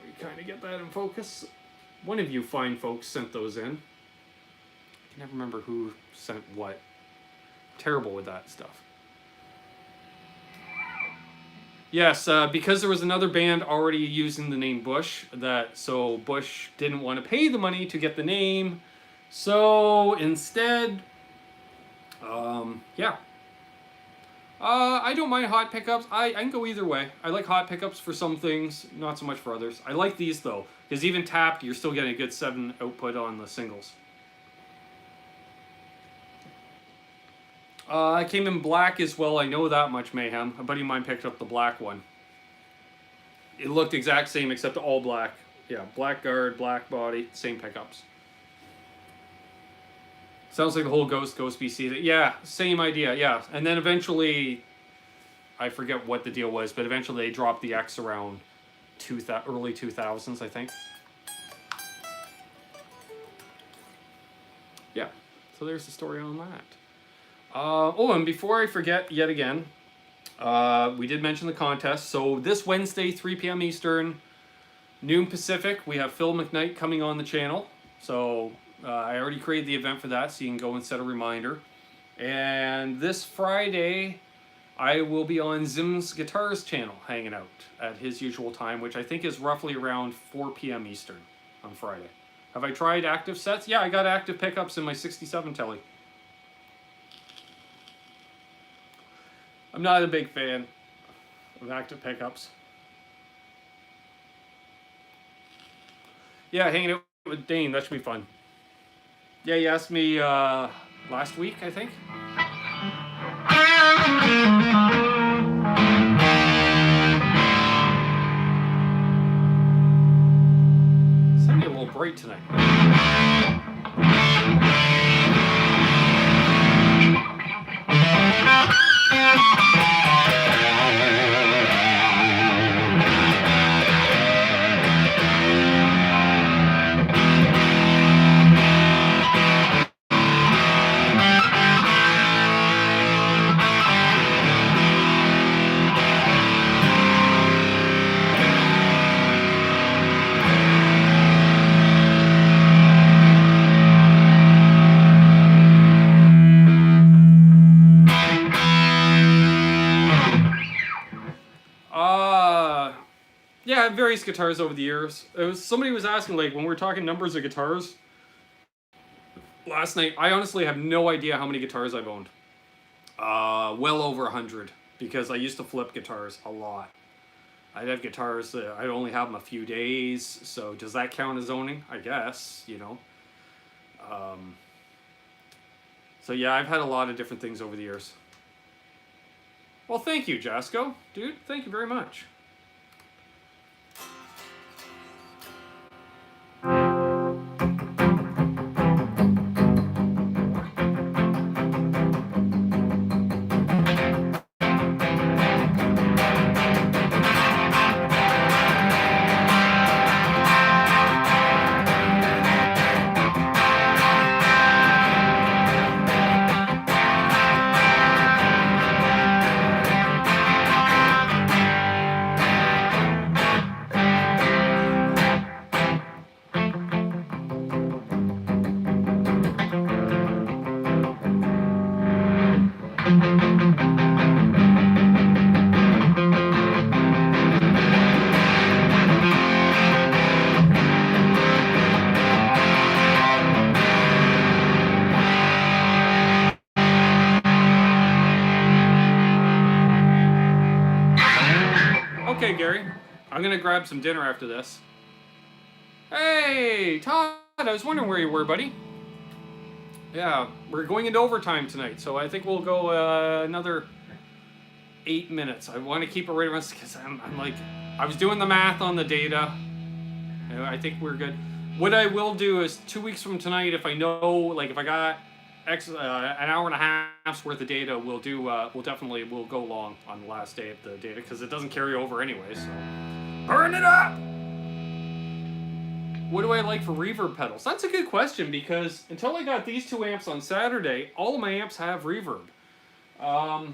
We kind of get that in focus. One of you fine folks sent those in. I can never remember who sent what. Terrible with that stuff. Yes, because there was another band already using the name Bush, so Bush didn't want to pay the money to get the name. So instead, yeah. I don't mind hot pickups. I can go either way. I like hot pickups for some things, not so much for others. I like these though, because even tapped, you're still getting a good 7 output on the singles. I came in black as well. I know that much, Mayhem. A buddy of mine picked up the black one. It looked exact same except all black. Yeah, black guard, black body, same pickups. Sounds like the whole Ghost BC. Yeah, same idea, yeah. And then eventually, I forget what the deal was, but eventually they dropped the X around early 2000s, I think. Yeah, so there's the story on that. Oh, and before I forget yet again, we did mention the contest. So this Wednesday, 3 p.m. Eastern, noon Pacific, we have Phil McKnight coming on the channel. So I already created the event for that, so you can go and set a reminder. And this Friday, I will be on Zim's Guitars channel hanging out at his usual time, which I think is roughly around 4 p.m. Eastern on Friday. Have I tried active sets? Yeah, I got active pickups in my 67 telly. I'm not a big fan of active pickups. Yeah, hanging out with Dane, that should be fun. Yeah, he asked me last week, I think. Send me a little bright tonight. Various guitars over the years. Somebody was asking, like, when we were talking numbers of guitars last night, I honestly have no idea how many guitars I've owned. Well over 100, because I used to flip guitars a lot. I'd have guitars that I'd only have them a few days, so does that count as owning? I guess, you know. So yeah, I've had a lot of different things over the years. Well, thank you, Jasco. Dude, thank you very much. I'm gonna grab some dinner after this. Hey, Todd, I was wondering where you were, buddy. Yeah, we're going into overtime tonight, so I think we'll go another 8 minutes. I want to keep it right around because I'm like, I was doing the math on the data. And I think we're good. What I will do is 2 weeks from tonight, if I know, like, if I got an hour and a half's worth of data, we'll go long on the last day of the data because it doesn't carry over anyway. So burn it up. What do I like for reverb pedals? That's a good question because until I got these 2 amps on Saturday, all of my amps have reverb. I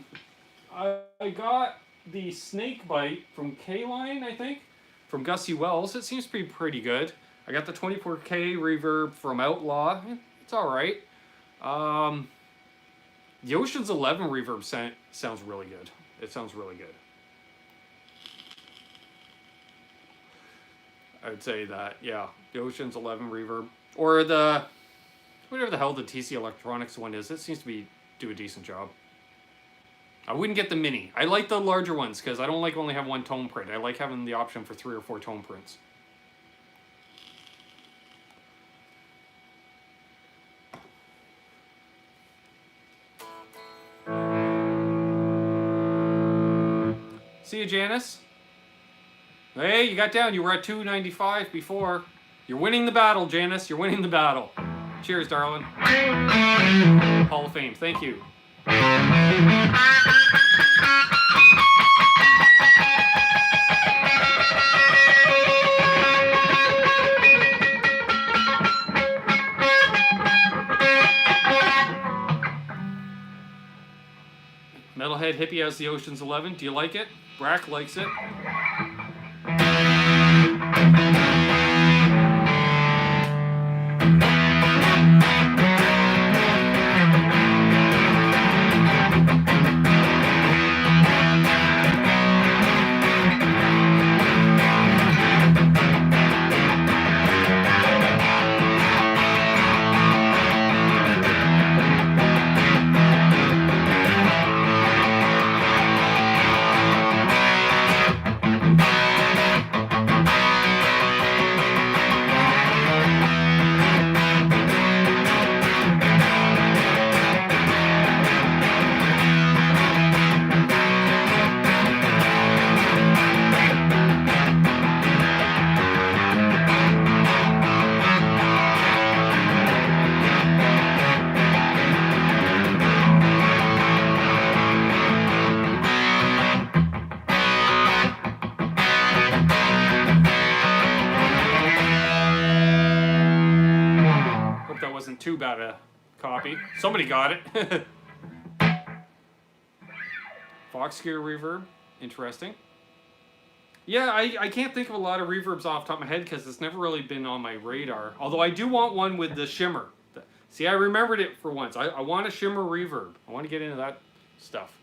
got the Snakebite from K-Line, I think, from Gussie Wells. It seems to be pretty good. I got the 24K reverb from Outlaw. It's all right. The Ocean's 11 reverb sounds really good. It sounds really good. I would say that, yeah. The Ocean's 11 reverb. Or the, whatever the hell the TC Electronics one is. It seems to do a decent job. I wouldn't get the mini. I like the larger ones because I don't like only have one tone print. I like having the option for 3 or 4 tone prints. See you, Janice. Hey, you got down. You were at 295 before. You're winning the battle, Janice. You're winning the battle. Cheers, darling. Hall of Fame. Thank you. Metalhead Hippie has the Ocean's 11. Do you like it? Brack likes it. Too bad a copy. Somebody got it. Fox Gear reverb. Interesting. Yeah, I can't think of a lot of reverbs off the top of my head because it's never really been on my radar. Although I do want one with the shimmer. See, I remembered it for once. I want a shimmer reverb. I want to get into that stuff.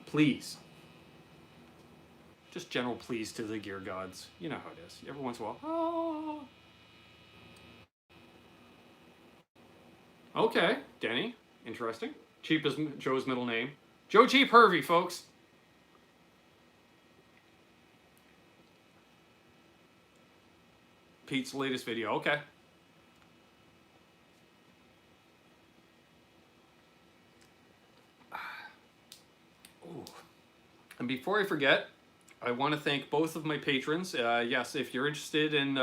Please. Just general please to the gear gods. You know how it is. Every once in a while. Oh. Okay, Denny. Interesting. Cheap is Joe's middle name. Joe Cheap Hervey, folks. Pete's latest video. Okay. Ooh. And before I forget, I want to thank both of my patrons. Yes, if you're interested in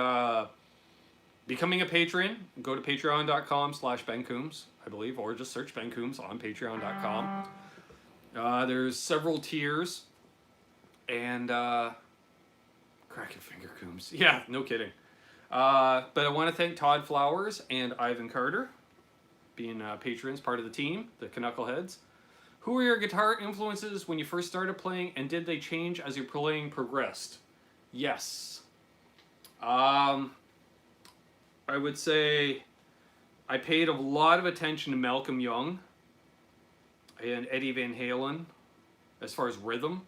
becoming a patron, go to patreon.com/Ben Coombs, I believe, or just search Ben Coombs on patreon.com. There's several tiers, and crack your finger, Coombs. Yeah, no kidding. But I want to thank Todd Flowers and Ivan Carter, being patrons, part of the team, the Knuckleheads. Who were your guitar influences when you first started playing, and did they change as your playing progressed? Yes. I would say I paid a lot of attention to Malcolm Young and Eddie Van Halen as far as rhythm.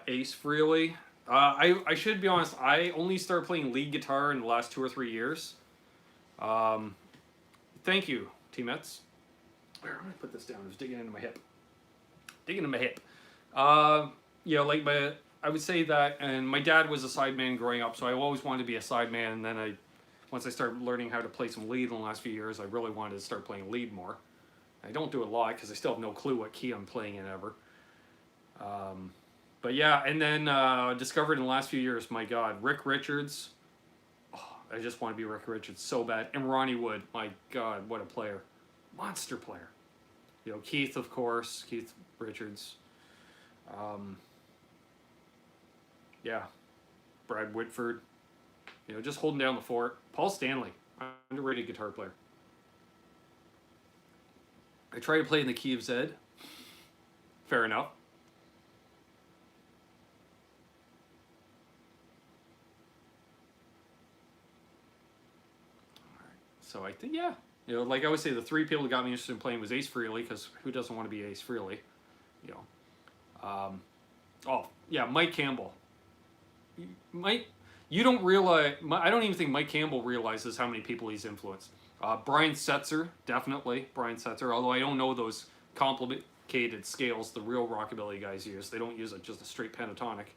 Ace Frehley. I should be honest, I only started playing lead guitar in the last 2 or 3 years. Thank you, T-Mets. Where am I going to put this down? I was digging into my hip. Digging into my hip. you know, like I would say that, and my dad was a sideman growing up, so I always wanted to be a sideman. And then once I started learning how to play some lead in the last few years, I really wanted to start playing lead more. I don't do it a lot because I still have no clue what key I'm playing in ever. But yeah, and then discovered in the last few years, my God, Rick Richards. Oh, I just want to be Rick Richards so bad. And Ronnie Wood, my God, what a player. Monster player. You know, Keith, of course, Keith Richards. Yeah, Brad Whitford. You know, just holding down the fort. Paul Stanley, underrated guitar player. I try to play in the key of Z. Fair enough. So I think, yeah, you know, like I always say, the three people that got me interested in playing was Ace Frehley, because who doesn't want to be Ace Frehley, you know. Oh yeah, Mike Campbell. You don't realize. I don't even think Mike Campbell realizes how many people he's influenced. Brian Setzer, definitely Brian Setzer. Although I don't know those complicated scales the real rockabilly guys use. They don't use just a straight pentatonic.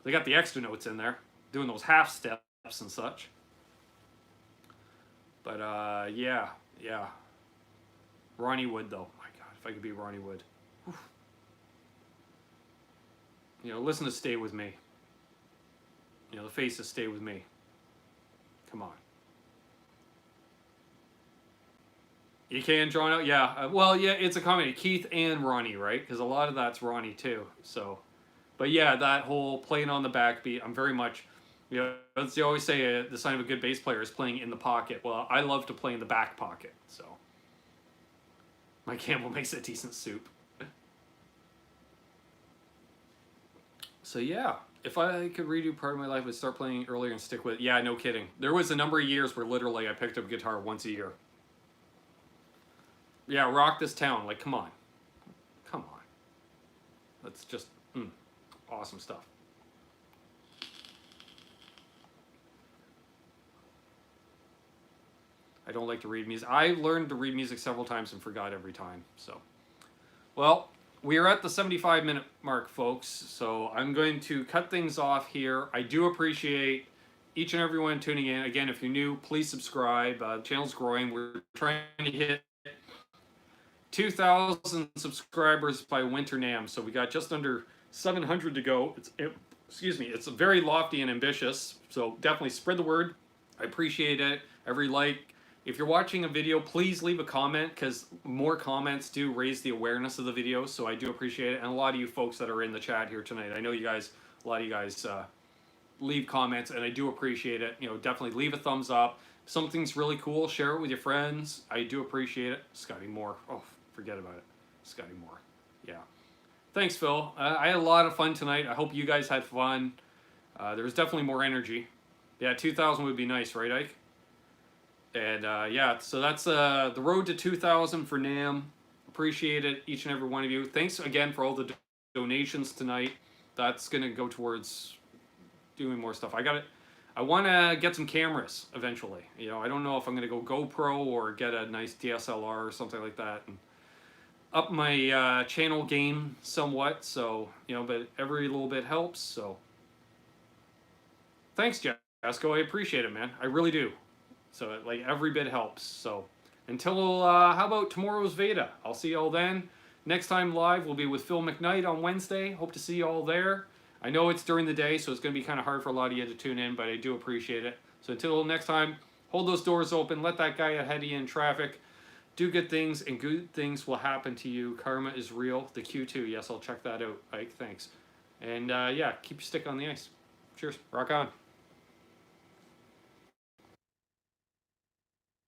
They got the extra notes in there, doing those half steps and such. But yeah. Ronnie Wood, though. My God, if I could be Ronnie Wood. Whew. You know, listen to Stay With Me. You know, the Faces, Stay With Me. Come on. You can draw out? Yeah. Well, yeah, it's a combination. Keith and Ronnie, right? Because a lot of that's Ronnie, too. So, but yeah, that whole playing on the backbeat, I'm very much... You know, as you always say, the sign of a good bass player is playing in the pocket. Well, I love to play in the back pocket, so. Mike Campbell makes a decent soup. So yeah, if I could redo part of my life, I'd start playing earlier and stick with it. Yeah, no kidding. There was a number of years where literally I picked up a guitar once a year. Yeah, rock this town. Like, come on. Come on. That's just awesome stuff. I don't like to read music. I learned to read music several times and forgot every time. So, well, we are at the 75-minute mark, folks. So I'm going to cut things off here. I do appreciate each and everyone tuning in. Again, if you're new, please subscribe. The channel's growing. We're trying to hit 2,000 subscribers by Winter NAMM. So we got just under 700 to go. It's very lofty and ambitious. So definitely spread the word. I appreciate it. Every like. If you're watching a video, please leave a comment, because more comments do raise the awareness of the video, so I do appreciate it. And a lot of you folks that are in the chat here tonight, I know you guys, a lot of you guys leave comments, and I do appreciate it. You know, definitely leave a thumbs up. If something's really cool, share it with your friends. I do appreciate it. Scotty Moore. Oh, forget about it. Scotty Moore. Yeah. Thanks, Phil. I had a lot of fun tonight. I hope you guys had fun. There was definitely more energy. Yeah, 2,000 would be nice, right, Ike? And yeah, so that's the road to 2,000 for NAMM. Appreciate it, each and every one of you. Thanks again for all the donations tonight. That's gonna go towards doing more stuff. I want to get some cameras eventually. You know, I don't know if I'm gonna go GoPro or get a nice DSLR or something like that, and up my channel game somewhat. So, you know, but every little bit helps. So, thanks, Jasco. I appreciate it, man. I really do. So, like, every bit helps. So, until, how about tomorrow's Veda? I'll see you all then. Next time live will be with Phil McKnight on Wednesday. Hope to see you all there. I know it's during the day, so it's going to be kind of hard for a lot of you to tune in, but I do appreciate it. So, until next time, hold those doors open. Let that guy ahead of you in traffic. Do good things, and good things will happen to you. Karma is real. The Q2. Yes, I'll check that out. Ike, thanks. And, yeah, keep your stick on the ice. Cheers. Rock on.